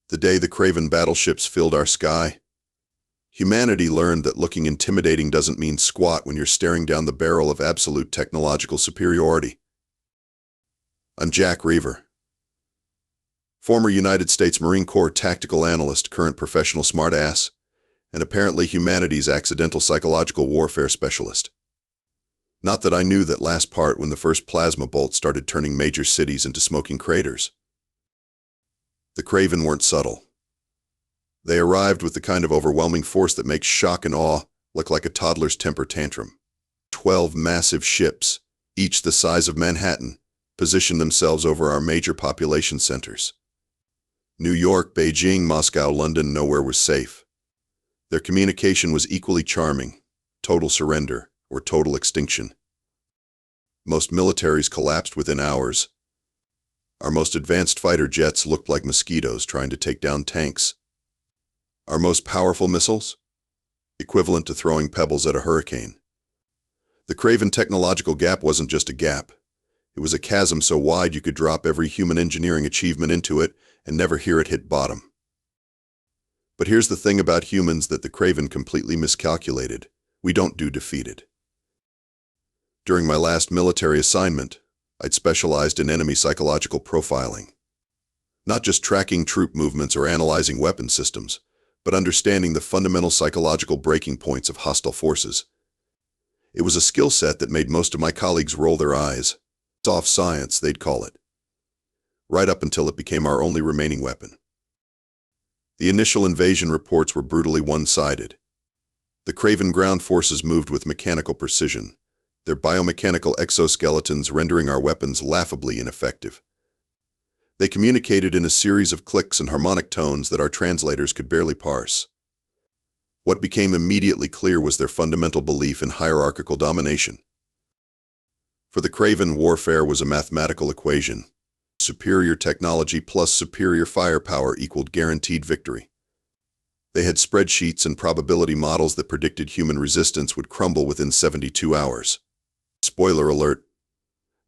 The day the Kraven battleships filled our sky, humanity learned that looking intimidating doesn't mean squat when you're staring down the barrel of absolute technological superiority. I'm Jack Reever, former United States Marine Corps tactical analyst, current professional smartass, and apparently humanity's accidental psychological warfare specialist. Not that I knew that last part when the first plasma bolt started turning major cities into smoking craters. The Kraven weren't subtle. They arrived with the kind of overwhelming force that makes shock and awe look like a toddler's temper tantrum. 12 massive ships, each the size of Manhattan, positioned themselves over our major population centers. New York, Beijing, Moscow, London, nowhere was safe. Their communication was equally charming: total surrender or total extinction. Most militaries collapsed within hours. Our most advanced fighter jets looked like mosquitoes trying to take down tanks. Our most powerful missiles? Equivalent to throwing pebbles at a hurricane. The Kraven technological gap wasn't just a gap. It was a chasm so wide you could drop every human engineering achievement into it and never hear it hit bottom. But here's the thing about humans that the Kraven completely miscalculated: we don't do defeated. During my last military assignment, I'd specialized in enemy psychological profiling. Not just tracking troop movements or analyzing weapon systems, but understanding the fundamental psychological breaking points of hostile forces. It was a skill set that made most of my colleagues roll their eyes. Soft science, they'd call it. Right up until it became our only remaining weapon. The initial invasion reports were brutally one-sided. The Kraven ground forces moved with mechanical precision, their biomechanical exoskeletons rendering our weapons laughably ineffective. They communicated in a series of clicks and harmonic tones that our translators could barely parse. What became immediately clear was their fundamental belief in hierarchical domination. For the Kraven, warfare was a mathematical equation. Superior technology plus superior firepower equaled guaranteed victory. They had spreadsheets and probability models that predicted human resistance would crumble within 72 hours. Spoiler alert,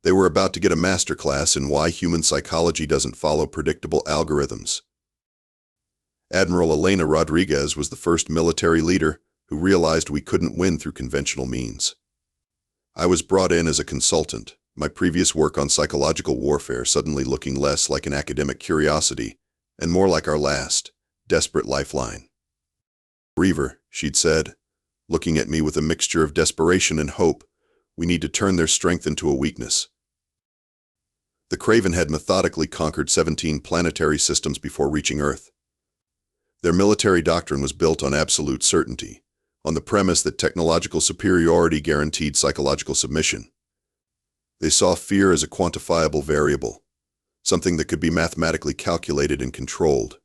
they were about to get a masterclass in why human psychology doesn't follow predictable algorithms. Admiral Elena Rodriguez was the first military leader who realized we couldn't win through conventional means. I was brought in as a consultant, my previous work on psychological warfare suddenly looking less like an academic curiosity and more like our last, desperate lifeline. "Reever," she'd said, looking at me with a mixture of desperation and hope, "we need to turn their strength into a weakness." The Kraven had methodically conquered 17 planetary systems before reaching Earth. Their military doctrine was built on absolute certainty, on the premise that technological superiority guaranteed psychological submission. They saw fear as a quantifiable variable, something that could be mathematically calculated and controlled.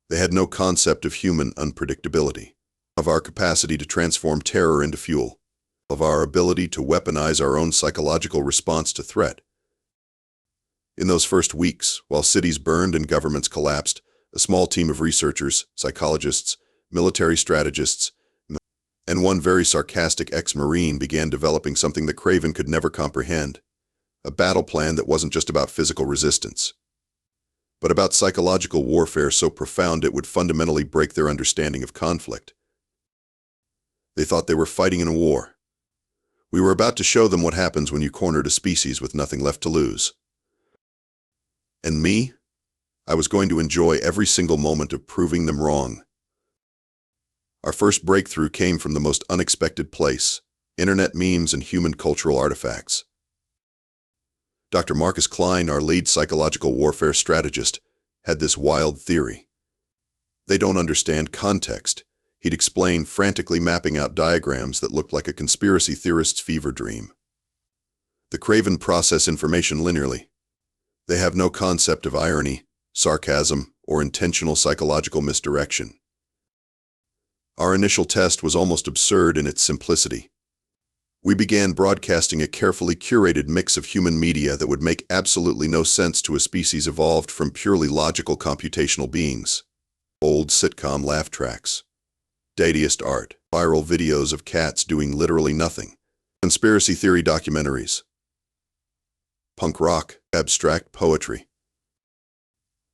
They had no concept of human unpredictability, of our capacity to transform terror into fuel, of our ability to weaponize our own psychological response to threat. In those first weeks, while cities burned and governments collapsed, a small team of researchers, psychologists, military strategists, and one very sarcastic ex-Marine began developing something that Kraven could never comprehend: a battle plan that wasn't just about physical resistance, but about psychological warfare so profound it would fundamentally break their understanding of conflict. They thought they were fighting in a war. We were about to show them what happens when you cornered a species with nothing left to lose. And me? I was going to enjoy every single moment of proving them wrong. Our first breakthrough came from the most unexpected place: internet memes and human cultural artifacts. Dr. Marcus Klein, our lead psychological warfare strategist, had this wild theory. "They don't understand context," he'd explain, frantically mapping out diagrams that looked like a conspiracy theorist's fever dream. "The Kraven process information linearly. They have no concept of irony, sarcasm, or intentional psychological misdirection." Our initial test was almost absurd in its simplicity. We began broadcasting a carefully curated mix of human media that would make absolutely no sense to a species evolved from purely logical computational beings. Old sitcom laugh tracks, dadaist art, viral videos of cats doing literally nothing, conspiracy theory documentaries, punk rock, abstract poetry.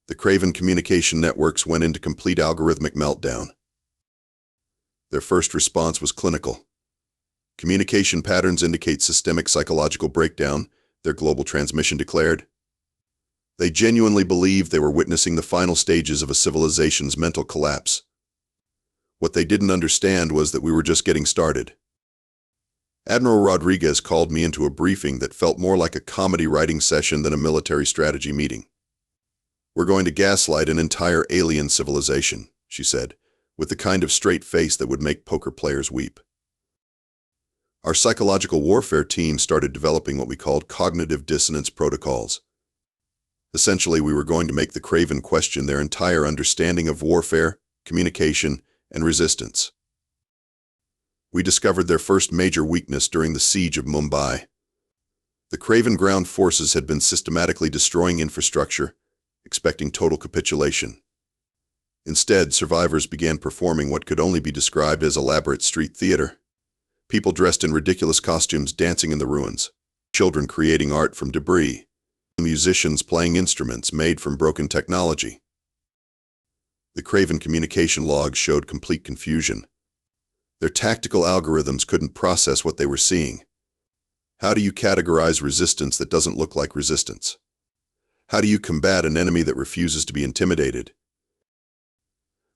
The Kraven communication networks went into complete algorithmic meltdown. Their first response was clinical. Communication patterns indicate systemic psychological breakdown, their global transmission declared. They genuinely believed they were witnessing the final stages of a civilization's mental collapse. What they didn't understand was that we were just getting started. Admiral Rodriguez called me into a briefing that felt more like a comedy writing session than a military strategy meeting. "We're going to gaslight an entire alien civilization," she said, with the kind of straight face that would make poker players weep. Our psychological warfare team started developing what we called cognitive dissonance protocols. Essentially, we were going to make the Kraven question their entire understanding of warfare, communication, and resistance. We discovered their first major weakness during the siege of Mumbai. The Kraven ground forces had been systematically destroying infrastructure, expecting total capitulation. Instead, survivors began performing what could only be described as elaborate street theater. People dressed in ridiculous costumes dancing in the ruins, children creating art from debris, musicians playing instruments made from broken technology. The Kraven communication logs showed complete confusion. Their tactical algorithms couldn't process what they were seeing. How do you categorize resistance that doesn't look like resistance? How do you combat an enemy that refuses to be intimidated?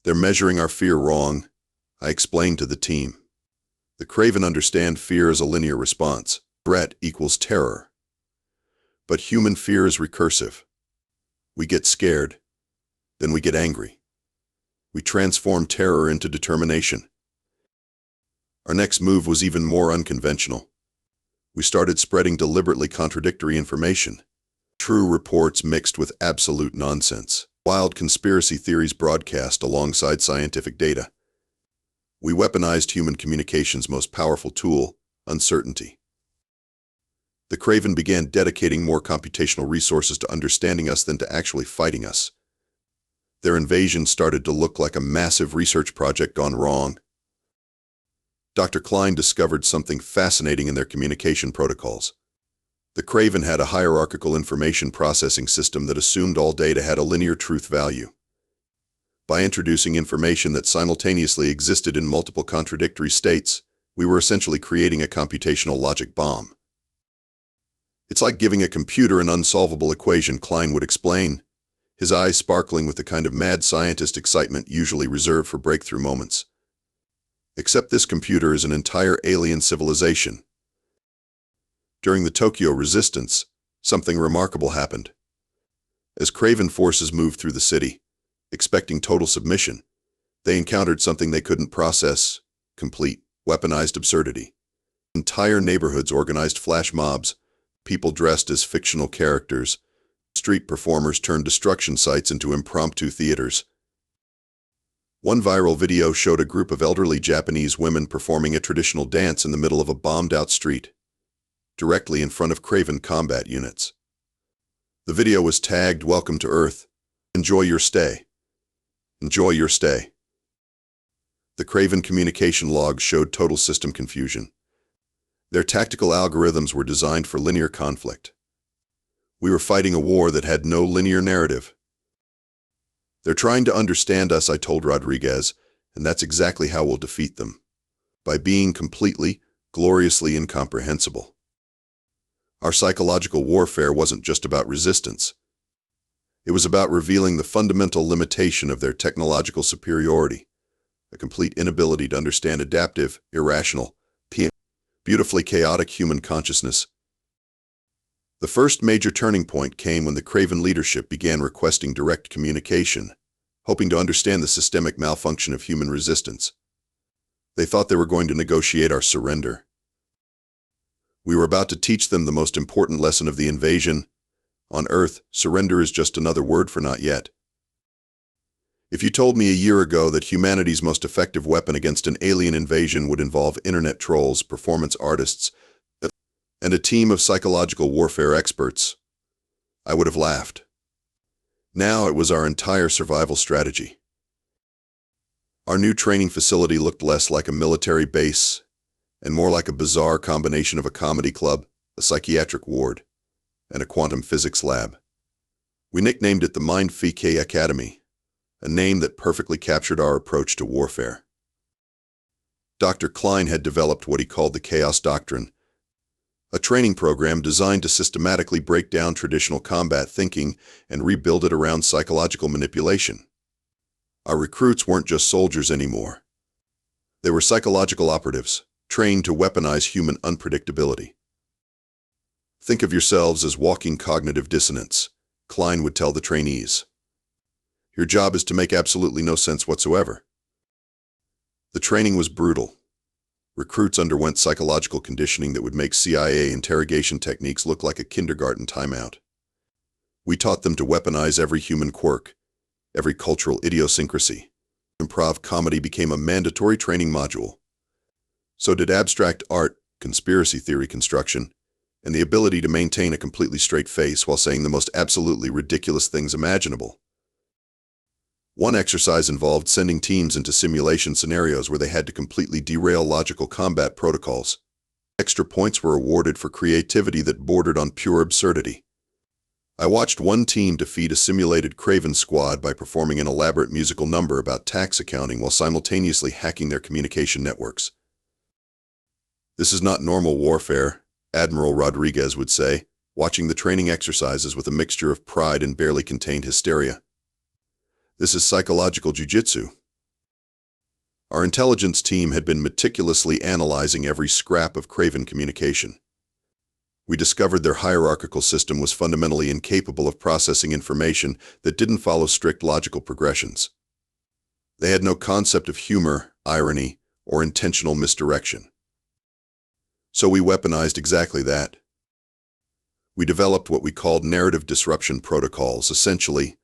"They're measuring our fear wrong," I explained to the team. The Kraven understand fear as a linear response. Threat equals terror. But human fear is recursive. We get scared, then we get angry. We transform terror into determination. Our next move was even more unconventional. We started spreading deliberately contradictory information. True reports mixed with absolute nonsense. Wild conspiracy theories broadcast alongside scientific data. We weaponized human communication's most powerful tool, uncertainty. The Kraven began dedicating more computational resources to understanding us than to actually fighting us. Their invasion started to look like a massive research project gone wrong. Dr. Klein discovered something fascinating in their communication protocols. The Kraven had a hierarchical information processing system that assumed all data had a linear truth value. By introducing information that simultaneously existed in multiple contradictory states, we were essentially creating a computational logic bomb. "It's like giving a computer an unsolvable equation," Klein would explain, his eyes sparkling with the kind of mad scientist excitement usually reserved for breakthrough moments. "Except this computer is an entire alien civilization." During the Tokyo resistance, something remarkable happened. As Kraven forces moved through the city, expecting total submission, they encountered something they couldn't process: complete, weaponized absurdity. Entire neighborhoods organized flash mobs, people dressed as fictional characters, street performers turned destruction sites into impromptu theaters. One viral video showed a group of elderly Japanese women performing a traditional dance in the middle of a bombed-out street, directly in front of Kraven combat units. The video was tagged, "Welcome to Earth. Enjoy your stay. Enjoy your stay." The Kraven communication logs showed total system confusion. Their tactical algorithms were designed for linear conflict. We were fighting a war that had no linear narrative. "They're trying to understand us," I told Rodriguez, "and that's exactly how we'll defeat them. By being completely, gloriously incomprehensible." Our psychological warfare wasn't just about resistance. It was about revealing the fundamental limitation of their technological superiority, a complete inability to understand adaptive, irrational, beautifully chaotic human consciousness. The first major turning point came when the Kraven leadership began requesting direct communication, hoping to understand the systemic malfunction of human resistance. They thought they were going to negotiate our surrender. We were about to teach them the most important lesson of the invasion. On Earth, surrender is just another word for not yet. If you told me a year ago that humanity's most effective weapon against an alien invasion would involve internet trolls, performance artists, and a team of psychological warfare experts, I would have laughed. Now it was our entire survival strategy. Our new training facility looked less like a military base and more like a bizarre combination of a comedy club, a psychiatric ward, and a quantum physics lab. We nicknamed it the Mind-Fique Academy, a name that perfectly captured our approach to warfare. Dr. Klein had developed what he called the Chaos Doctrine, a training program designed to systematically break down traditional combat thinking and rebuild it around psychological manipulation. Our recruits weren't just soldiers anymore. They were psychological operatives, trained to weaponize human unpredictability. Think of yourselves as walking cognitive dissonance, Klein would tell the trainees. Your job is to make absolutely no sense whatsoever. The training was brutal. Recruits underwent psychological conditioning that would make CIA interrogation techniques look like a kindergarten timeout. We taught them to weaponize every human quirk, every cultural idiosyncrasy. Improv comedy became a mandatory training module. So did abstract art, conspiracy theory construction, and the ability to maintain a completely straight face while saying the most absolutely ridiculous things imaginable. One exercise involved sending teams into simulation scenarios where they had to completely derail logical combat protocols. Extra points were awarded for creativity that bordered on pure absurdity. I watched one team defeat a simulated Kraven squad by performing an elaborate musical number about tax accounting while simultaneously hacking their communication networks. This is not normal warfare, Admiral Rodriguez would say, watching the training exercises with a mixture of pride and barely contained hysteria. This is psychological jiu-jitsu. Our intelligence team had been meticulously analyzing every scrap of Kraven communication. We discovered their hierarchical system was fundamentally incapable of processing information that didn't follow strict logical progressions. They had no concept of humor, irony, or intentional misdirection. So we weaponized exactly that. We developed what we called narrative disruption protocols, essentially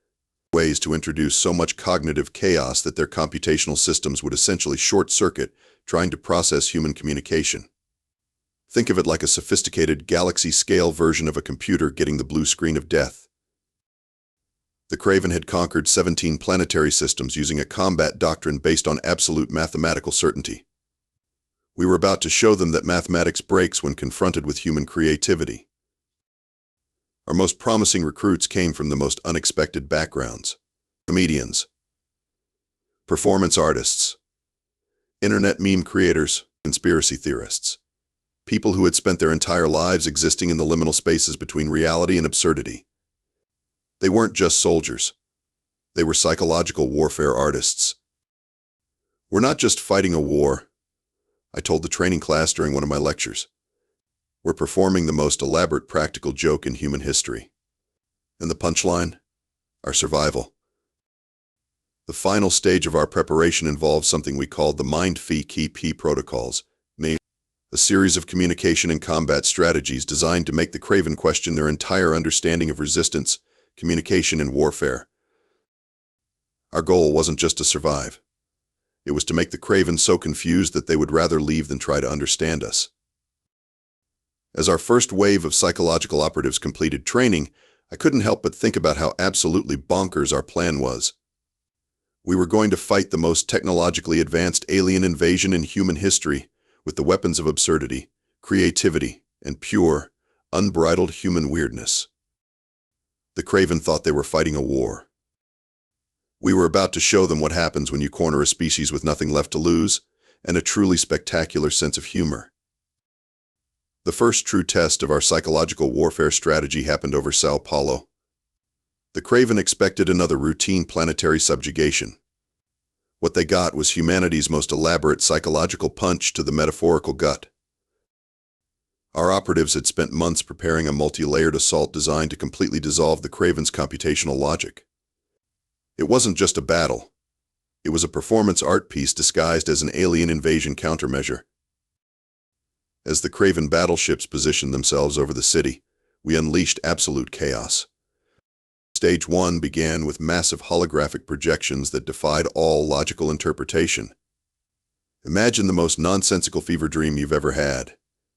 ways to introduce so much cognitive chaos that their computational systems would essentially short-circuit trying to process human communication. Think of it like a sophisticated galaxy-scale version of a computer getting the blue screen of death. The Kraven had conquered 17 planetary systems using a combat doctrine based on absolute mathematical certainty. We were about to show them that mathematics breaks when confronted with human creativity. Our most promising recruits came from the most unexpected backgrounds: comedians, performance artists, internet meme creators, conspiracy theorists, people who had spent their entire lives existing in the liminal spaces between reality and absurdity. They weren't just soldiers. They were psychological warfare artists. We're not just fighting a war, I told the training class during one of my lectures. We're performing the most elaborate practical joke in human history. And the punchline? Our survival. The final stage of our preparation involved something we called the Mind-Fique protocols, a series of communication and combat strategies designed to make the Kraven question their entire understanding of resistance, communication, and warfare. Our goal wasn't just to survive. It was to make the Kraven so confused that they would rather leave than try to understand us. As our first wave of psychological operatives completed training, I couldn't help but think about how absolutely bonkers our plan was. We were going to fight the most technologically advanced alien invasion in human history with the weapons of absurdity, creativity, and pure, unbridled human weirdness. The Kraven thought they were fighting a war. We were about to show them what happens when you corner a species with nothing left to lose and a truly spectacular sense of humor. The first true test of our psychological warfare strategy happened over Sao Paulo. The Kraven expected another routine planetary subjugation. What they got was humanity's most elaborate psychological punch to the metaphorical gut. Our operatives had spent months preparing a multi-layered assault designed to completely dissolve the Kraven's computational logic. It wasn't just a battle. It was a performance art piece disguised as an alien invasion countermeasure. As the Kraven battleships positioned themselves over the city, we unleashed absolute chaos. Stage 1 began with massive holographic projections that defied all logical interpretation. Imagine the most nonsensical fever dream you've ever had,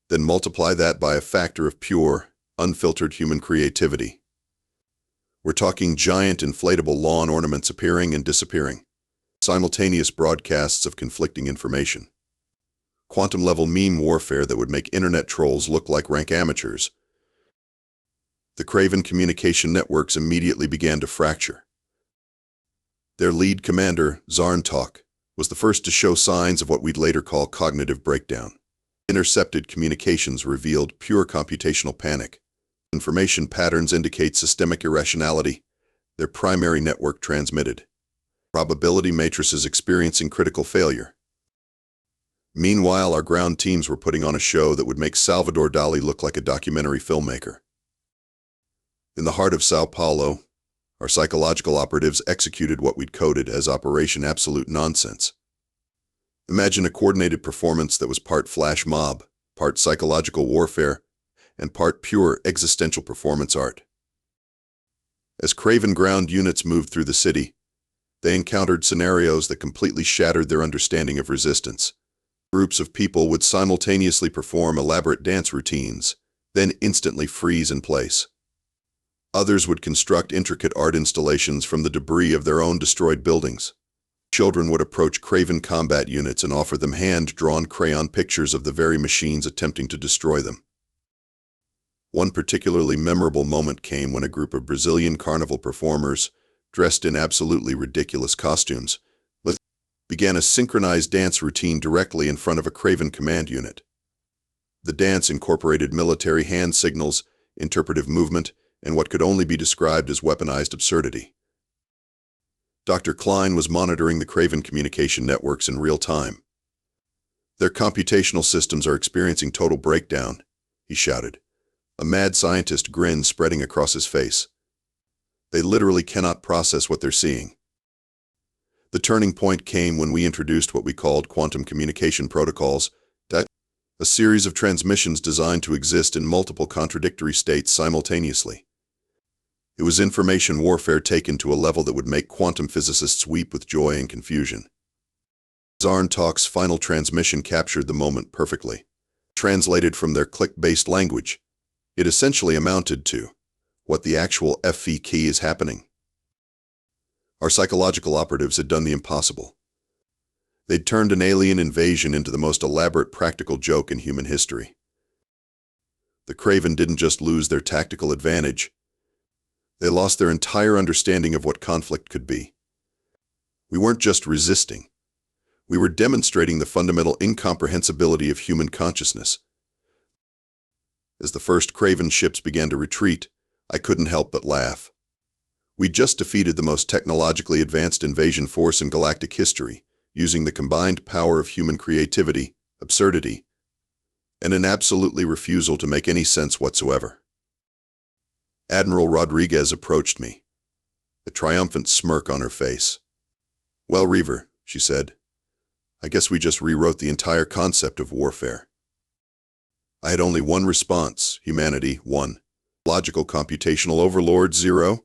then multiply that by a factor of pure, unfiltered human creativity. We're talking giant inflatable lawn ornaments appearing and disappearing, simultaneous broadcasts of conflicting information, quantum-level meme warfare that would make internet trolls look like rank amateurs, The Kraven communication networks immediately began to fracture. Their lead commander, Zarntok, was the first to show signs of what we'd later call cognitive breakdown. Intercepted communications revealed pure computational panic. Information patterns indicate systemic irrationality. Their primary network transmitted probability matrices experiencing critical failure. Meanwhile, our ground teams were putting on a show that would make Salvador Dali look like a documentary filmmaker. In the heart of Sao Paulo, our psychological operatives executed what we'd coded as Operation Absolute Nonsense. Imagine a coordinated performance that was part flash mob, part psychological warfare, and part pure existential performance art. As Kraven ground units moved through the city, they encountered scenarios that completely shattered their understanding of resistance. Groups of people would simultaneously perform elaborate dance routines, then instantly freeze in place. Others would construct intricate art installations from the debris of their own destroyed buildings. Children would approach Kraven combat units and offer them hand-drawn crayon pictures of the very machines attempting to destroy them. One particularly memorable moment came when a group of Brazilian carnival performers, dressed in absolutely ridiculous costumes, began a synchronized dance routine directly in front of a Kraven command unit. The dance incorporated military hand signals, interpretive movement, and what could only be described as weaponized absurdity. Dr. Klein was monitoring the Kraven communication networks in real time. "Their computational systems are experiencing total breakdown," he shouted. A mad scientist grin spreading across his face. "They literally cannot process what they're seeing." The turning point came when we introduced what we called quantum communication protocols, a series of transmissions designed to exist in multiple contradictory states simultaneously. It was information warfare taken to a level that would make quantum physicists weep with joy and confusion. Zarntok's final transmission captured the moment perfectly. Translated from their click-based language, it essentially amounted to, "What the actual FE key is happening?" Our psychological operatives had done the impossible. They'd turned an alien invasion into the most elaborate practical joke in human history. The Kraven didn't just lose their tactical advantage, they lost their entire understanding of what conflict could be. We weren't just resisting. We were demonstrating the fundamental incomprehensibility of human consciousness. As the first Kraven ships began to retreat, I couldn't help but laugh. We'd just defeated the most technologically advanced invasion force in galactic history, using the combined power of human creativity, absurdity, and an absolutely refusal to make any sense whatsoever. Admiral Rodriguez approached me, a triumphant smirk on her face. "Well, Reever," she said, "I guess we just rewrote the entire concept of warfare." I had only one response: humanity, 1. Logical computational overlord, 0.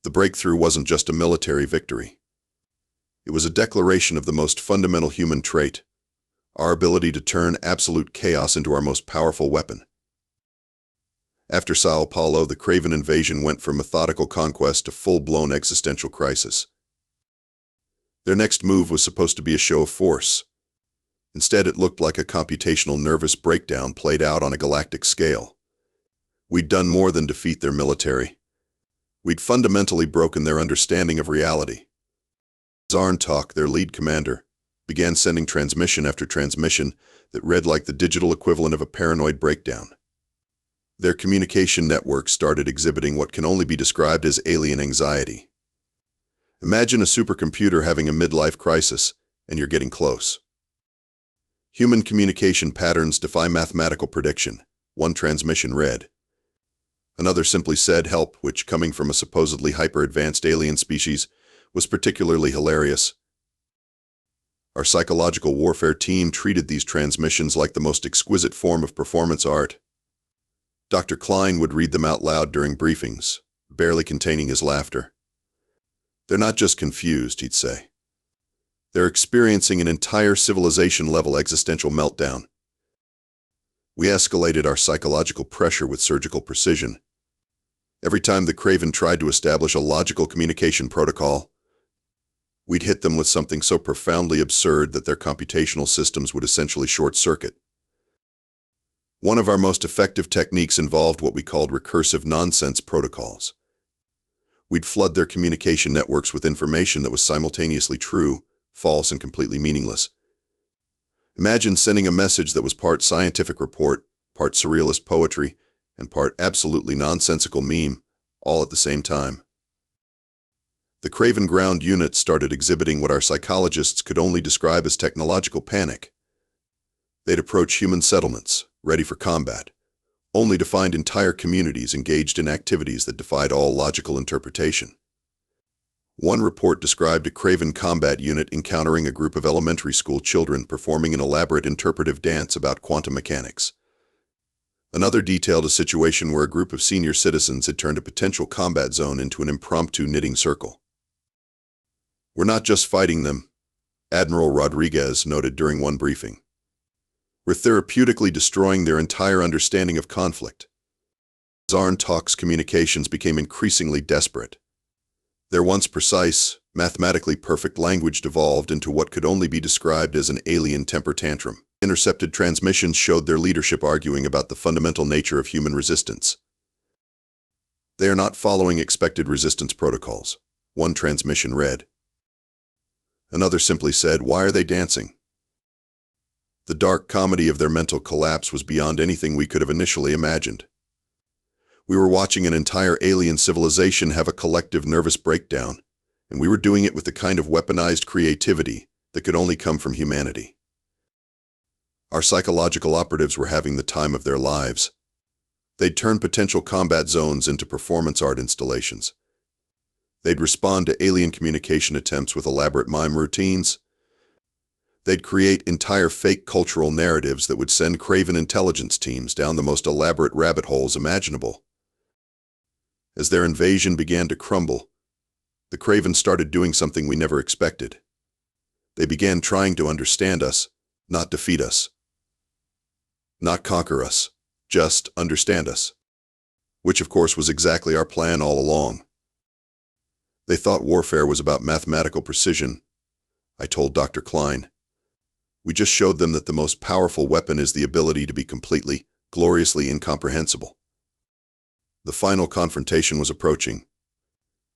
The breakthrough wasn't just a military victory. It was a declaration of the most fundamental human trait, our ability to turn absolute chaos into our most powerful weapon. After Sao Paulo, the Kraven invasion went from methodical conquest to full-blown existential crisis. Their next move was supposed to be a show of force. Instead, it looked like a computational nervous breakdown played out on a galactic scale. We'd done more than defeat their military. We'd fundamentally broken their understanding of reality. Zarntok, their lead commander, began sending transmission after transmission that read like the digital equivalent of a paranoid breakdown. Their communication network started exhibiting what can only be described as alien anxiety. Imagine a supercomputer having a midlife crisis, and you're getting close. Human communication patterns defy mathematical prediction. One transmission read. Another simply said help, which, coming from a supposedly hyper-advanced alien species, was particularly hilarious. Our psychological warfare team treated these transmissions like the most exquisite form of performance art. Dr. Klein would read them out loud during briefings, barely containing his laughter. "They're not just confused," he'd say. "They're experiencing an entire civilization-level existential meltdown." We escalated our psychological pressure with surgical precision. Every time the Kraven tried to establish a logical communication protocol, we'd hit them with something so profoundly absurd that their computational systems would essentially short-circuit. One of our most effective techniques involved what we called recursive nonsense protocols. We'd flood their communication networks with information that was simultaneously true, false, and completely meaningless. Imagine sending a message that was part scientific report, part surrealist poetry, and part absolutely nonsensical meme, all at the same time. The Kraven ground units started exhibiting what our psychologists could only describe as technological panic. They'd approach human settlements, ready for combat, only to find entire communities engaged in activities that defied all logical interpretation. One report described a Kraven combat unit encountering a group of elementary school children performing an elaborate interpretive dance about quantum mechanics. Another detailed a situation where a group of senior citizens had turned a potential combat zone into an impromptu knitting circle. "We're not just fighting them," Admiral Rodriguez noted during one briefing. "We're therapeutically destroying their entire understanding of conflict." Zarn-Tok's communications became increasingly desperate. Their once precise, mathematically perfect language devolved into what could only be described as an alien temper tantrum. Intercepted transmissions showed their leadership arguing about the fundamental nature of human resistance. "They are not following expected resistance protocols," one transmission read. Another simply said, "Why are they dancing?" The dark comedy of their mental collapse was beyond anything we could have initially imagined. We were watching an entire alien civilization have a collective nervous breakdown, and we were doing it with the kind of weaponized creativity that could only come from humanity. Our psychological operatives were having the time of their lives. They'd turn potential combat zones into performance art installations. They'd respond to alien communication attempts with elaborate mime routines. They'd create entire fake cultural narratives that would send Kraven intelligence teams down the most elaborate rabbit holes imaginable. As their invasion began to crumble, the Kraven started doing something we never expected. They began trying to understand us, not defeat us. Not conquer us, just understand us. Which of course was exactly our plan all along. They thought warfare was about mathematical precision, I told Dr. Klein. We just showed them that the most powerful weapon is the ability to be completely, gloriously incomprehensible. The final confrontation was approaching,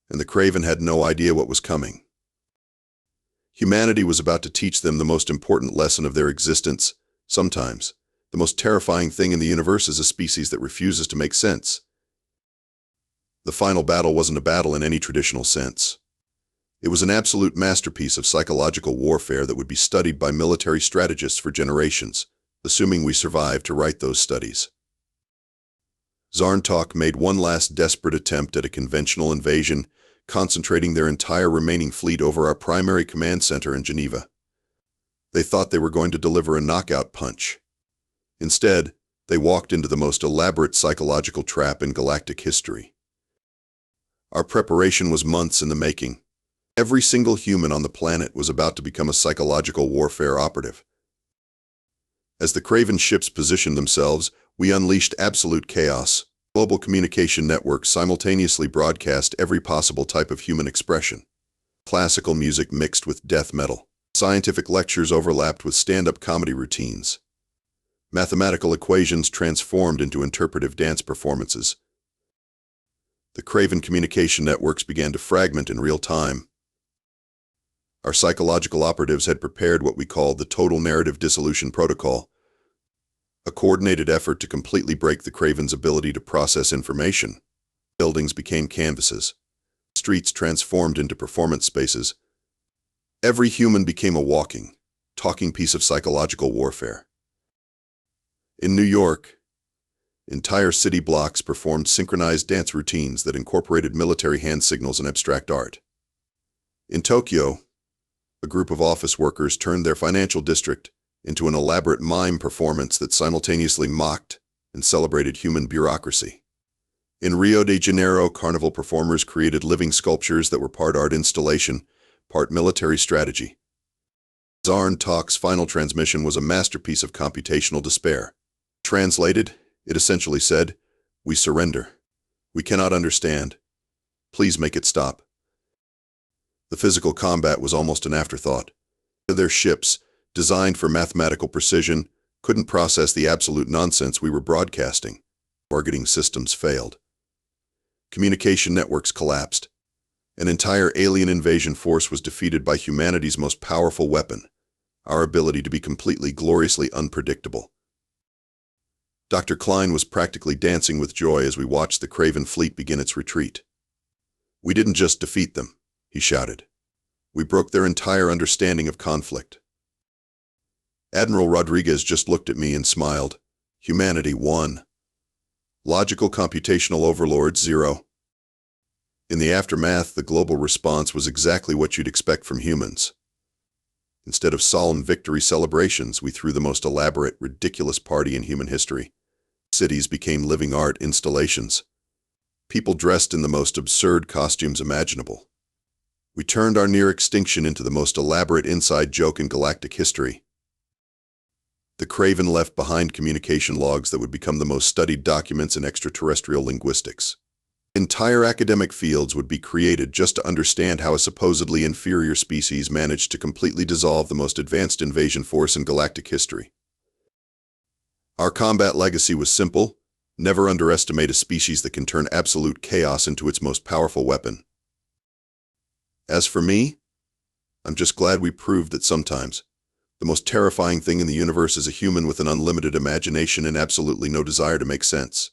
and the Kraven had no idea what was coming. Humanity was about to teach them the most important lesson of their existence. Sometimes, the most terrifying thing in the universe is a species that refuses to make sense. The final battle wasn't a battle in any traditional sense. It was an absolute masterpiece of psychological warfare that would be studied by military strategists for generations, assuming we survived to write those studies. Zarn-Tok made one last desperate attempt at a conventional invasion, concentrating their entire remaining fleet over our primary command center in Geneva. They thought they were going to deliver a knockout punch. Instead, they walked into the most elaborate psychological trap in galactic history. Our preparation was months in the making. Every single human on the planet was about to become a psychological warfare operative. As the Kraven ships positioned themselves, we unleashed absolute chaos. Global communication networks simultaneously broadcast every possible type of human expression. Classical music mixed with death metal. Scientific lectures overlapped with stand-up comedy routines. Mathematical equations transformed into interpretive dance performances. The Kraven communication networks began to fragment in real time. Our psychological operatives had prepared what we called the Total Narrative Dissolution Protocol, a coordinated effort to completely break the Kraven's ability to process information. Buildings became canvases. Streets transformed into performance spaces. Every human became a walking, talking piece of psychological warfare. In New York, entire city blocks performed synchronized dance routines that incorporated military hand signals and abstract art. In Tokyo, a group of office workers turned their financial district into an elaborate mime performance that simultaneously mocked and celebrated human bureaucracy. In Rio de Janeiro, carnival performers created living sculptures that were part art installation, part military strategy. Zarn-Tok's final transmission was a masterpiece of computational despair. Translated, it essentially said, "We surrender. We cannot understand. Please make it stop." The physical combat was almost an afterthought. Their ships, designed for mathematical precision, couldn't process the absolute nonsense we were broadcasting. Targeting systems failed. Communication networks collapsed. An entire alien invasion force was defeated by humanity's most powerful weapon, our ability to be completely, gloriously unpredictable. Dr. Klein was practically dancing with joy as we watched the Kraven fleet begin its retreat. "We didn't just defeat them," he shouted. "We broke their entire understanding of conflict." Admiral Rodriguez just looked at me and smiled. Humanity won. Logical computational overlords 0. In the aftermath, the global response was exactly what you'd expect from humans. Instead of solemn victory celebrations, we threw the most elaborate, ridiculous party in human history. Cities became living art installations. People dressed in the most absurd costumes imaginable. We turned our near extinction into the most elaborate inside joke in galactic history. The Kraven left behind communication logs that would become the most studied documents in extraterrestrial linguistics. Entire academic fields would be created just to understand how a supposedly inferior species managed to completely dissolve the most advanced invasion force in galactic history. Our combat legacy was simple: never underestimate a species that can turn absolute chaos into its most powerful weapon. As for me, I'm just glad we proved that sometimes the most terrifying thing in the universe is a human with an unlimited imagination and absolutely no desire to make sense.